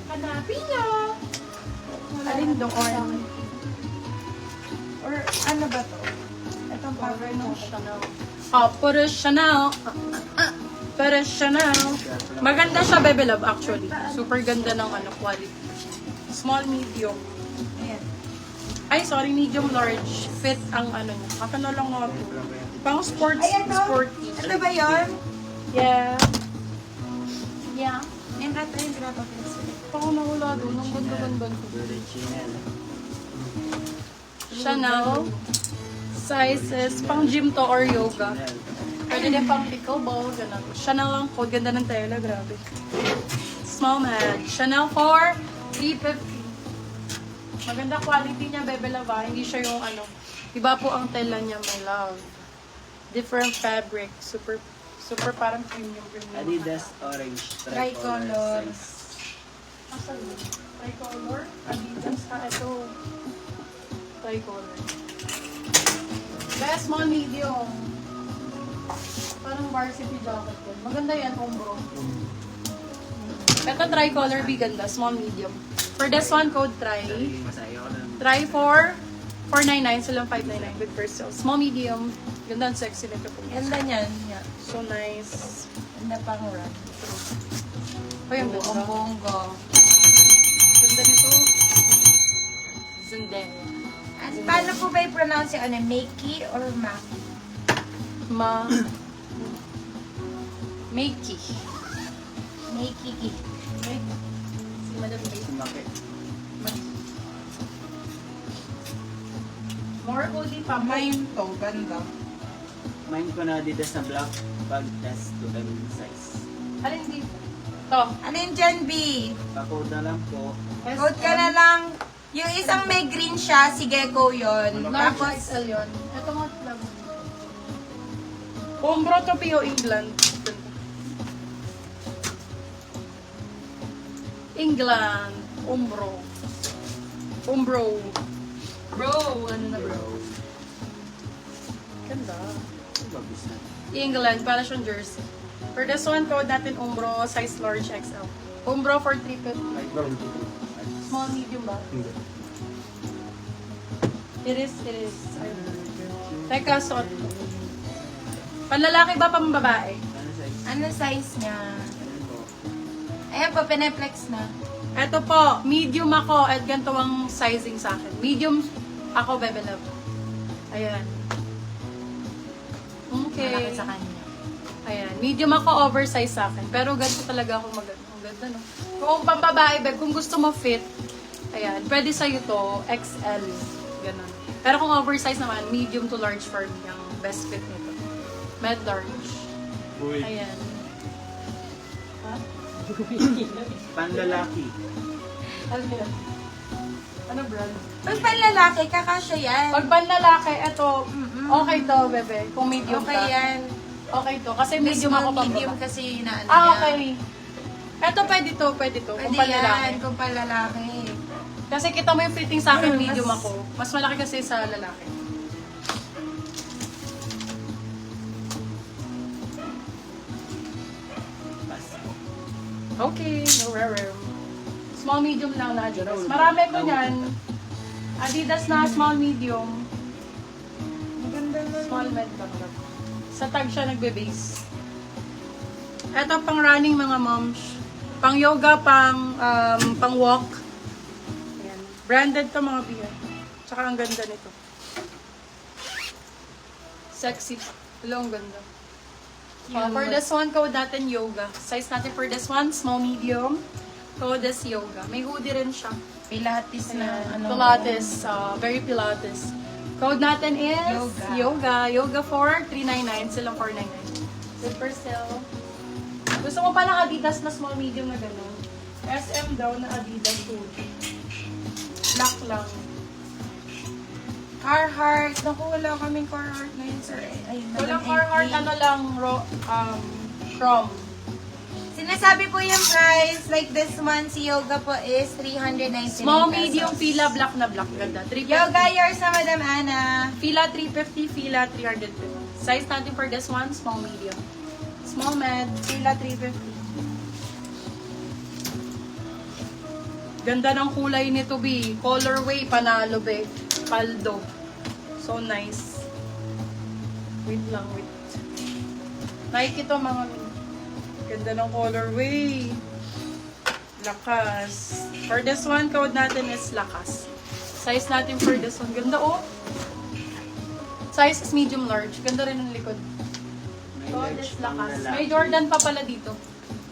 Hanapin nyo! Alin doon? Or ano ba to? Itong cover ng Chanel. Oh, puro Chanel. Puro Chanel. Maganda siya, Bebe Love, actually. Super ganda ng quality. Small, medium. Ayan. Ay, sorry, medium, large. Fit ang niya. Ako na lang nga po. Pang sports, Ayan to? sporty. Ito ba yun? Yeah. Yeah. Yan ata yung pinapapins. Ako na wala doon. Ang ganda-ganda ko. Chanel. Sizes. Pang gym to or yoga. Pwede din pang pickleball. Ganun. Chanel lang po. Ganda ng tela. Grabe. Small mag. Chanel for $350. Maganda quality niya, Bebe Love. Hindi siya yung Iba po ang tela niya, my love. Different fabric. Super parang premium. Adidas orange Tricolor. Asan yun? Tricolor? Adidas ka. Ito. Tricolor. Best small medium. Parang varsity jacket yan. Maganda yan, umbro. Ito tricolor, be ganda. Small medium. For this one, code try. Try for $499. Silang $599 with first sale. Small medium. Ganda ang sexy nito po. Ganda niyan. Yeah. So nice. Ganda pang run. Ay, ang ganda. Bongo. Ganda nito. Zendaya. At paano po ba i-pronounce yung Makey or Maki? Makey. Makey. Si Madam Makey. More hoodie pa. Mine to. Ganda. Mine ko na Adidas na black bag test to M size. Alin dito? To. Ano yung Gen B? Pakod na lang po. Code ka na lang. Yung isang may green siya, si Gecko yun. Large Tapos, XL yun. Ito nga lang. Umbro to PO England. England. Umbro. Bro, ano na bro? Ganda. England, para siyang jersey. For this one, code natin Umbro, size large XL. Umbro for $350. Small, medium ba? It is. Teka, suot ko. Panlalaki ba, pambabae? ano size niya? Ayan po. Ayan po, pineplex na. Eto po, medium ako at ganito ang sizing sa akin. Medium ako, Bebe Love. Ayan. Okay. Malaki sa kanya. Ayan. Medium ako, oversize sa akin. Pero ganito talaga ako maganda. Ang ganda, no? Kung pambabae, Bebe, kung gusto mo fit, ayan, pwede sa'yo to, XL. Ganon. Pero kung oversize naman, medium to large for me ang best fit nito. Med large. Ayan. Ha? Panlalaki. Ano yan? Ano brand? Pag panlalaki, kakasya yan. Pag panlalaki, eto, okay to, Bebe. Kung medium Okay ka. yan. Okay to. Kasi medium ako pang medium baba. kasi na ano Ah, niya. okay. Eto, pwede to. Pwede Kung panlalaki. yan, kung panlalaki. Kasi kita mo yung fitting sa akin, medium ako. Mas malaki kasi sa lalaki. Okay, no rare. Small, medium lang na Adidas. Marami ko niyan. Adidas na small, medium. Maganda na. Small, med lang. Sa tag siya nagbe-base. Ito pang running mga moms. Pang yoga, pang walk. Ayan. Branded to mga biya. Tsaka ang ganda nito. Sexy. Hello, ang ganda. For this one, code natin yoga. Size natin for this one, small, medium. Code is yoga. May hoodie rin siya. Pilates na. Ayan. Pilates. Very Pilates. Code natin is yoga. Yoga for $399. Silang $499. Super sale. Gusto mo pa ng Adidas na small, medium na gano'n? SM daw na Adidas hoodie. Black lang. Carhartt. Naku, wala kaming Carhartt ngayon, sir. Ay, Walang Carhartt, ano lang, chrome. Sinasabi po yung price, like this one, si Yoga po is 399 Small, pesos. medium, fila, black na black. Ganda. 350. Yoga, yours na Madam Ana. Fila 350, fila 350. Size natin for this one, small, medium. Small, med, fila 350. Ganda ng kulay nito, B. Colorway, panalo, be. Paldo. So nice. Wait lang, wait. Nike ito, mga ganda ng colorway. Lakas. For this one, code natin is Lakas. Size natin for this one. Ganda, oh. Size is medium large. Ganda rin ang likod. Code is Lakas. May Jordan pa pala dito.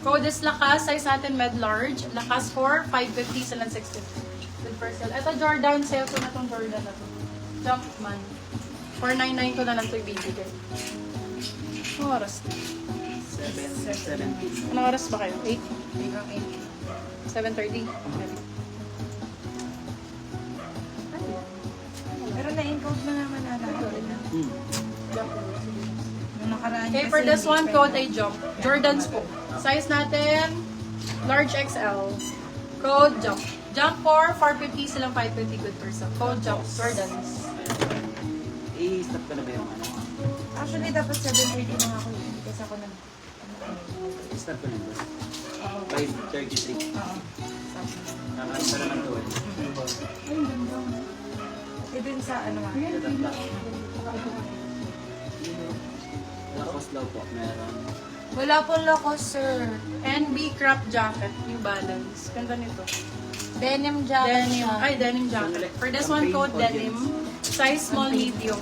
Code is Lakas. Size natin med large. Lakas for 550 sa 650. Good for sale. Ito Jordan. Sale ko na itong Jordan na to. Jumpman. 499 ko na lang ito ibibigay. Anong oras? 7:17. Anong oras ba kayo? 8? Hanggang 7:30? Pero na-encode na naman ata. Nung nakaraan Okay, kasi for this hindi one, pa code ay Jump. Jordans po. Size natin, large XL. Code Jump. Jump for 450, silang 550 good person. Code Jump. Jordans. I-stop ko na ba yung ano? Actually, dapat 7:30 na ako yun. Kasi ako nag... I-stop ko na ba? 5:33. Oo. Nakaano pa naman to eh. Eh, dun sa ano nga. Lakos daw po, meron. Wala pong lakos, sir. NB Crop Jacket, New Balance. Ganda nito. Denim jacket Denim. siya. Ay, denim jacket. For this one, code denim. Size small, medium.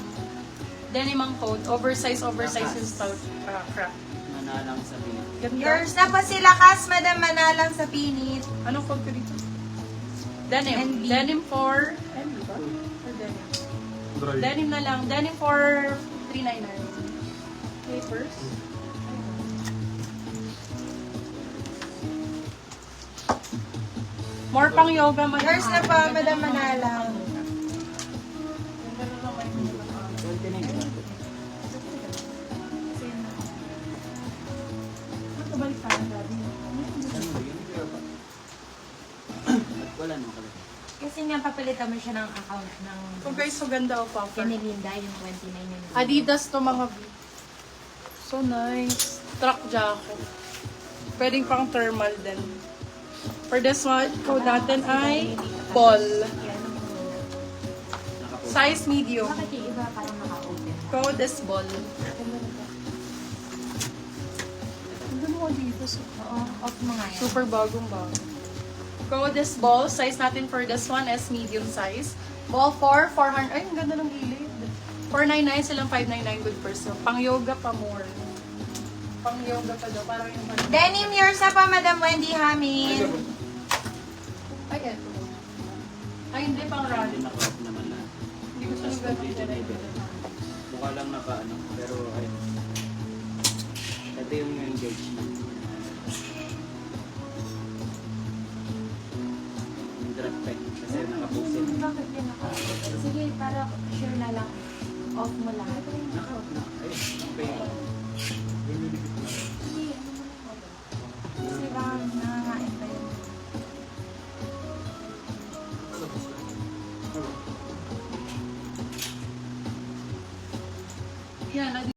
Denim ang code. Oversize yung stout crop. Manalang sa pinit. Ganda. Yours na po si Lakas, Madam Manalang sa pinit. Anong code ko dito? Denim. NB. Denim for... NB ba? Or denim? Denim na lang. Denim for 399. Papers. More pang yoga man. Yours na po, Madam Manalang. Wala naman kalagay. Kasi nga papalitan mo siya ng account ng So guys, so ganda o puffer. Kinilinda, yung 29 na yun. Adidas to mga B. So nice. Truck jacket. Pwedeng pang thermal din. For this one, code natin ay ball. Size medium. Bakit yung iba parang naka-open? Code is ball. Ganda mo Adidas. Oo, off mo nga yan. Super bagong bago. Code is ball. Size natin for this one is medium size. Ball for 400. Ay, ang ganda ng gilid. 499 silang 599 good person. Pang yoga pa more. Pang yoga pa daw. Parang yung Denim, yours na po, Madam Wendy Hamin. Ay, eto. Ay, hindi pang rally. Hindi naka-off naman na. Hindi ko siya Tapos completed na iba. Mukha lang naka-ano. Pero ay. Ito yung engagement. Yung drop pack. Kasi naka-post Bakit din naka-open? Sige, para sure na lang. Off mo lahat. Naka-off na. Ay, okay.